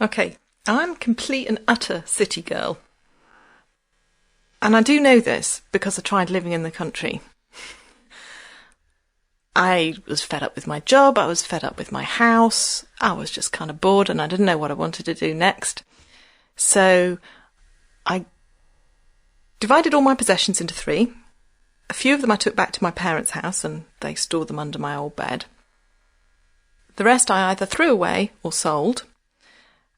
Okay, I'm complete and utter city girl. And I do know this because I tried living in the country. I was fed up with my job, I was fed up with my house, I was just kind of bored and I didn't know what I wanted to do next. So I divided all my possessions into three. A few of them I took back to my parents' house and they stored them under my old bed. The rest I either threw away or sold.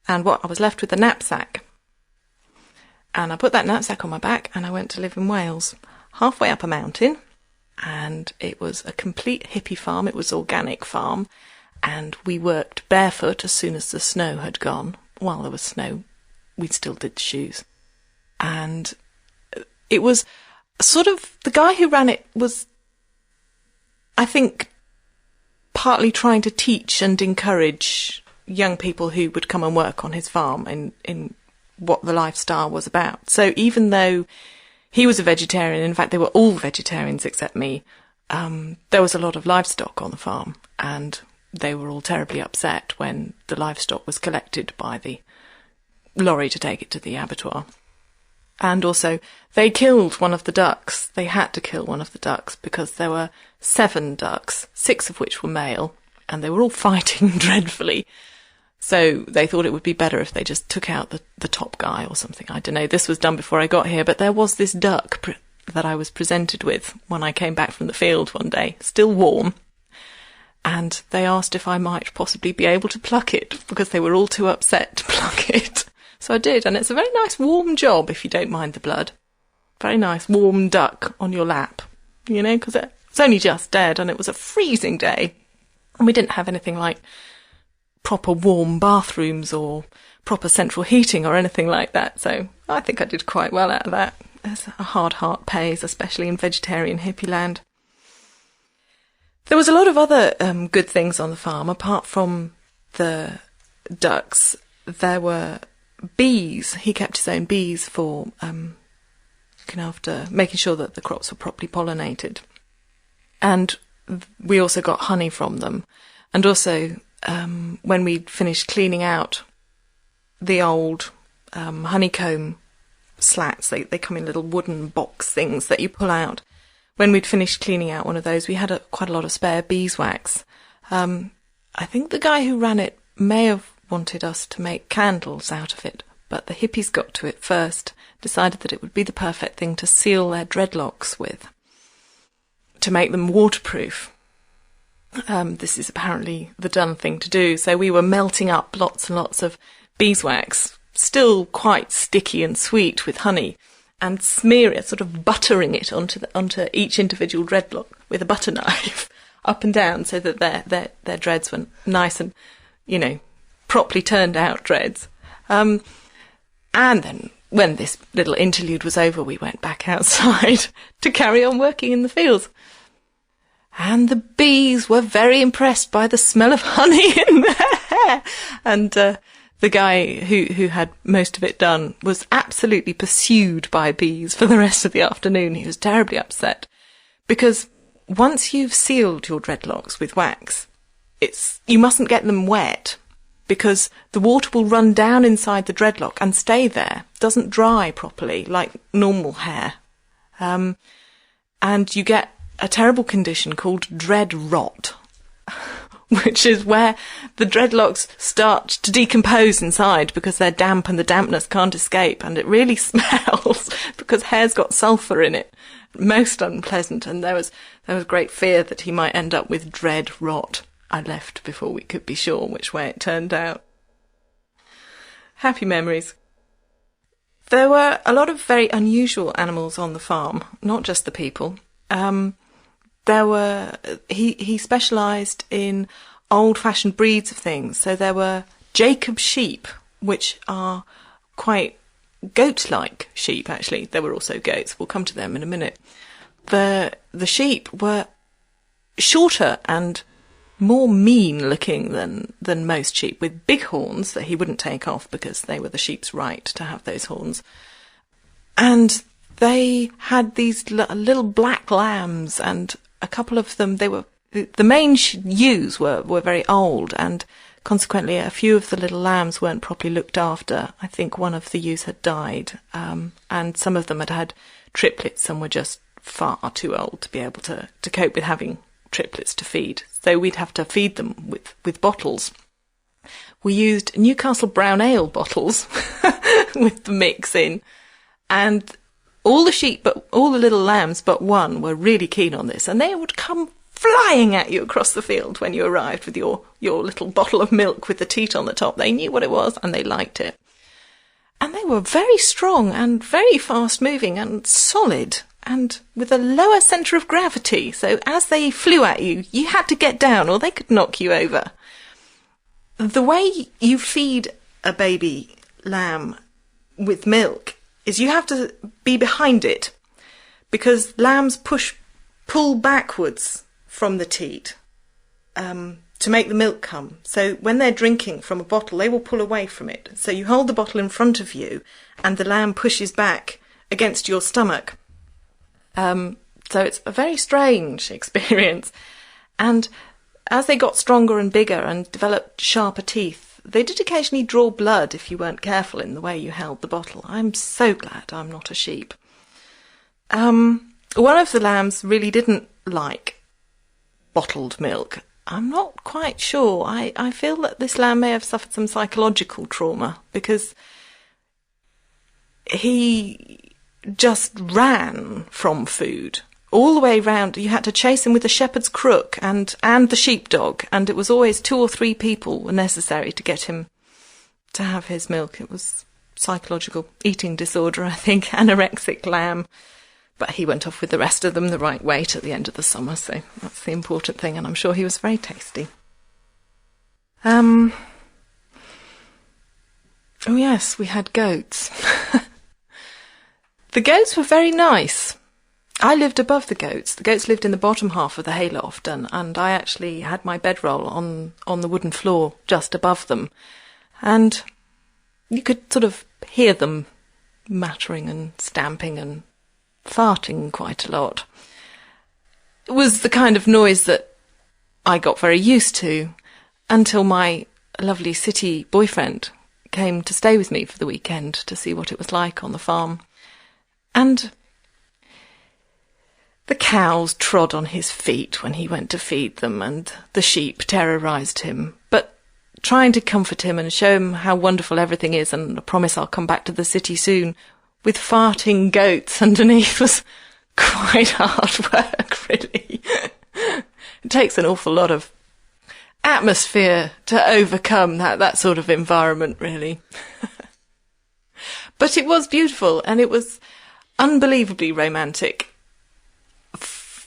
And what I was left with a knapsack. And I put that knapsack on my back and I went to live in Wales, halfway up a mountain. And it was a complete hippie farm. It was organic farm. And we worked barefoot as soon as the snow had gone. While there was snow, we still did shoes. And it was sort of, the guy who ran it was, I think, partly trying to teach and encourage young people who would come and work on his farm in what the lifestyle was about. So even though he was a vegetarian, in fact they were all vegetarians except me, there was a lot of livestock on the farm and they were all terribly upset when the livestock was collected by the lorry to take it to the abattoir. And also they killed one of the ducks. They had to kill one of the ducks because there were 7 ducks, 6 of which were male, and they were all fighting dreadfully. So they thought it would be better if they just took out the top guy or something. I don't know. This was done before I got here, but there was this duck that I was presented with when I came back from the field one day, still warm. And they asked if I might possibly be able to pluck it because they were all too upset to pluck it. So I did, and it's a very nice warm job if you don't mind the blood. Very nice warm duck on your lap, you know, because it's only just dead and it was a freezing day. And we didn't have anything like proper warm bathrooms or proper central heating or anything like that, so I think I did quite well out of that, as a hard heart pays, especially in vegetarian hippie land. There was a lot of other good things on the farm, apart from the ducks. There were bees. He kept his own bees for looking after, making sure that the crops were properly pollinated. And we also got honey from them. And also, when we'd finished cleaning out the old honeycomb slats, they come in little wooden box things that you pull out. When we'd finished cleaning out one of those, we had quite a lot of spare beeswax. I think the guy who ran it may have wanted us to make candles out of it, but the hippies got to it first, decided that it would be the perfect thing to seal their dreadlocks with, to make them waterproof. This is apparently the done thing to do, so we were melting up lots and lots of beeswax, still quite sticky and sweet with honey, and smearing it, sort of buttering it onto each individual dreadlock with a butter knife up and down, so that their dreads were nice and, you know, properly turned out dreads. And then when this little interlude was over, we went back outside to carry on working in the fields. And the bees were very impressed by the smell of honey in their hair. And the guy who had most of it done was absolutely pursued by bees for the rest of the afternoon. He was terribly upset because once you've sealed your dreadlocks with wax, you mustn't get them wet, because the water will run down inside the dreadlock and stay there. It doesn't dry properly like normal hair. And you get a terrible condition called dread rot, which is where the dreadlocks start to decompose inside because they're damp and the dampness can't escape, and it really smells because hair's got sulphur in it. Most unpleasant, and there was great fear that he might end up with dread rot. I left before we could be sure which way it turned out. Happy memories. There were a lot of very unusual animals on the farm, not just the people. He specialised in old-fashioned breeds of things. So there were Jacob sheep, which are quite goat-like sheep, actually. There were also goats. We'll come to them in a minute. The sheep were shorter and more mean-looking than most sheep, with big horns that he wouldn't take off because they were the sheep's right to have those horns. And they had these little black lambs, and a couple of them, the main ewes were very old and consequently, a few of the little lambs weren't properly looked after. I think one of the ewes had died, and some of them had had triplets and were just far too old to be able to cope with having triplets to feed. So we'd have to feed them with bottles. We used Newcastle brown ale bottles with the mix in, and all the sheep, but all the little lambs but one were really keen on this, and they would come flying at you across the field when you arrived with your little bottle of milk with the teat on the top. They knew what it was and they liked it. And they were very strong and very fast moving and solid and with a lower centre of gravity. So as they flew at you, you had to get down or they could knock you over. The way you feed a baby lamb with milk is you have to be behind it, because lambs pull backwards from the teat to make the milk come. So when they're drinking from a bottle, they will pull away from it. So you hold the bottle in front of you and the lamb pushes back against your stomach. So it's a very strange experience. And as they got stronger and bigger and developed sharper teeth, they did occasionally draw blood if you weren't careful in the way you held the bottle. I'm so glad I'm not a sheep. One of the lambs really didn't like bottled milk. I'm not quite sure. I feel that this lamb may have suffered some psychological trauma, because he just ran from food all the way round. You had to chase him with a shepherd's crook and the sheepdog, and it was always 2 or 3 people were necessary to get him to have his milk. It was psychological eating disorder, I think, anorexic lamb. But he went off with the rest of them the right weight at the end of the summer, so that's the important thing, and I'm sure he was very tasty. Oh yes, we had goats. The goats were very nice. I lived above the goats. The goats lived in the bottom half of the hayloft, and I actually had my bedroll on the wooden floor just above them. And you could sort of hear them mattering and stamping and farting quite a lot. It was the kind of noise that I got very used to until my lovely city boyfriend came to stay with me for the weekend to see what it was like on the farm. And the cows trod on his feet when he went to feed them, and the sheep terrorised him. But trying to comfort him and show him how wonderful everything is, and I promise I'll come back to the city soon, with farting goats underneath, was quite hard work, really. It takes an awful lot of atmosphere to overcome that sort of environment, really. But it was beautiful, and it was unbelievably romantic,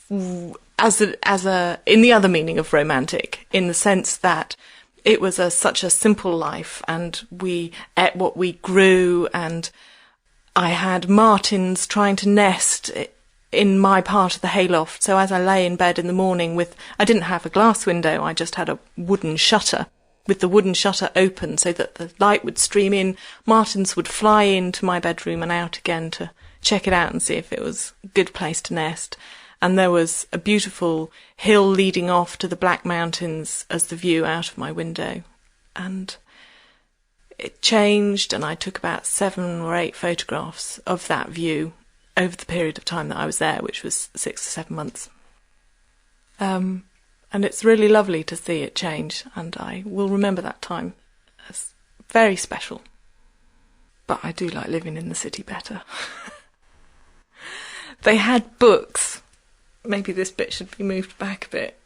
in the other meaning of romantic, in the sense that it was such a simple life, and we ate what we grew, and I had martins trying to nest in my part of the hayloft. So as I lay in bed in the morning I didn't have a glass window, I just had a wooden shutter, with the wooden shutter open so that the light would stream in. Martins would fly into my bedroom and out again to check it out and see if it was a good place to nest. And there was a beautiful hill leading off to the Black Mountains as the view out of my window. And it changed, and I took about 7 or 8 photographs of that view over the period of time that I was there, which was 6 or 7 months. And it's really lovely to see it change, and I will remember that time as very special. But I do like living in the city better. They had books. Maybe this bit should be moved back a bit.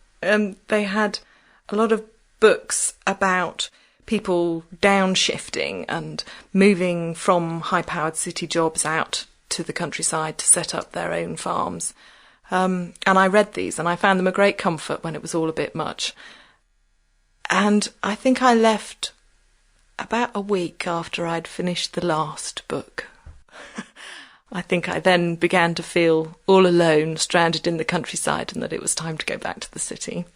They had a lot of books about people downshifting and moving from high-powered city jobs out to the countryside to set up their own farms. And I read these, and I found them a great comfort when it was all a bit much. And I think I left about a week after I'd finished the last book. I think I then began to feel all alone, stranded in the countryside, and that it was time to go back to the city.